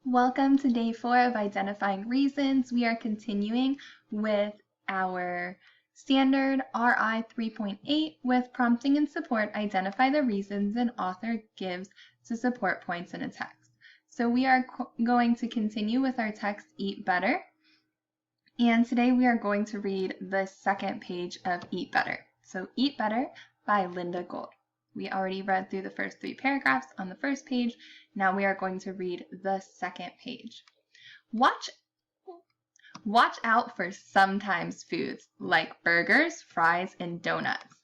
Welcome to day 4 of Identifying Reasons. We are continuing with our standard RI 3.8 with prompting and support. Identify the reasons an author gives to support points in a text. So we are going to continue with our text, Eat Better. And today we are going to read the second page of Eat Better. So Eat Better by Linda Gold. We already read through the first 3 paragraphs on the first page. Now we are going to read the second page. Watch out for sometimes foods like burgers, fries, and donuts.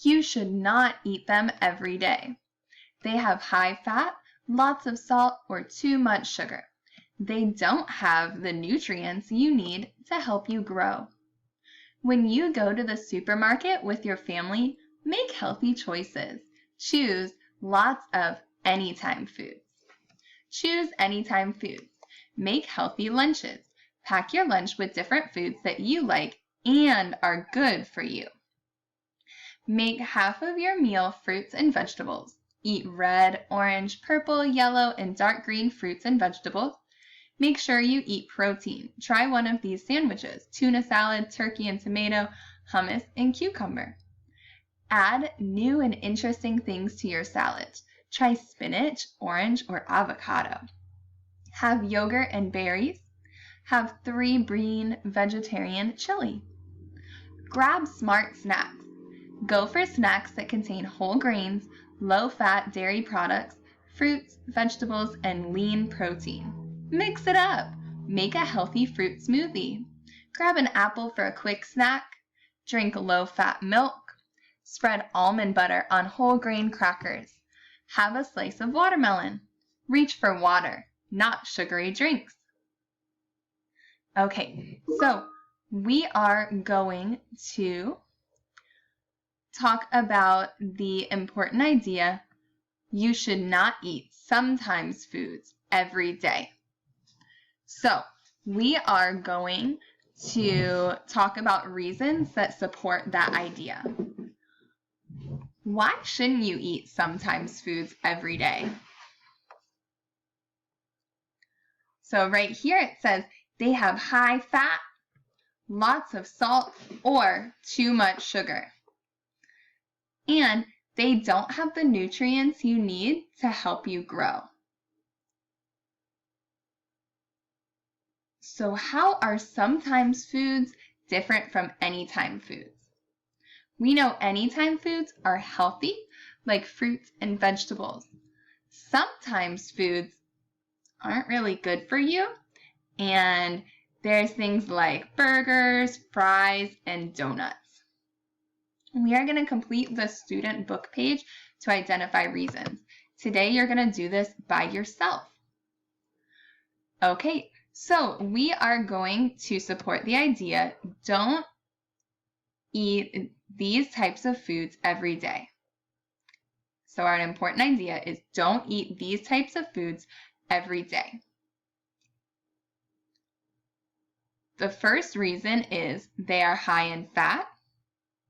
You should not eat them every day. They have high fat, lots of salt, or too much sugar. They don't have the nutrients you need to help you grow. When you go to the supermarket with your family, make healthy choices. Choose lots of anytime foods. Choose anytime foods. Make healthy lunches. Pack your lunch with different foods that you like and are good for you. Make half of your meal fruits and vegetables. Eat red, orange, purple, yellow, and dark green fruits and vegetables. Make sure you eat protein. Try one of these sandwiches: tuna salad, turkey and tomato, hummus, and cucumber. Add new and interesting things to your salad. Try spinach, orange, or avocado. Have yogurt and berries. Have 3 green vegetarian chili. Grab smart snacks. Go for snacks that contain whole grains, low-fat dairy products, fruits, vegetables, and lean protein. Mix it up. Make a healthy fruit smoothie. Grab an apple for a quick snack. Drink low-fat milk. Spread almond butter on whole grain crackers. Have a slice of watermelon. Reach for water, not sugary drinks. Okay, so we are going to talk about the important idea: you should not eat sometimes foods every day. So we are going to talk about reasons that support that idea. Why shouldn't you eat sometimes foods every day? So right here it says they have high fat, lots of salt, or too much sugar. And they don't have the nutrients you need to help you grow. So how are sometimes foods different from anytime foods? We know anytime foods are healthy, like fruits and vegetables. Sometimes foods aren't really good for you, and there's things like burgers, fries, and donuts. We are going to complete the student book page to identify reasons. Today you're going to do this by yourself. Okay, so we are going to support the idea: don't eat these types of foods every day. So our important idea is don't eat these types of foods every day. The first reason is they are high in fat.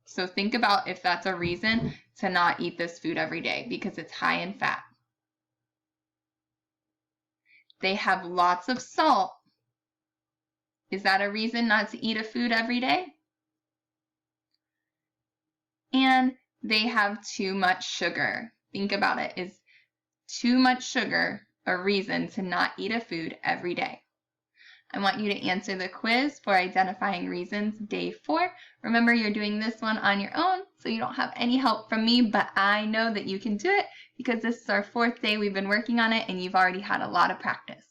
So think about if that's a reason to not eat this food every day, because it's high in fat. They have lots of salt. Is that a reason not to eat a food every day? And they have too much sugar. Think about it. Is too much sugar a reason to not eat a food every day? I want you to answer the quiz for identifying reasons, day 4. Remember, you're doing this one on your own, so you don't have any help from me, but I know that you can do it because this is our 4th day we've been working on it and you've already had a lot of practice.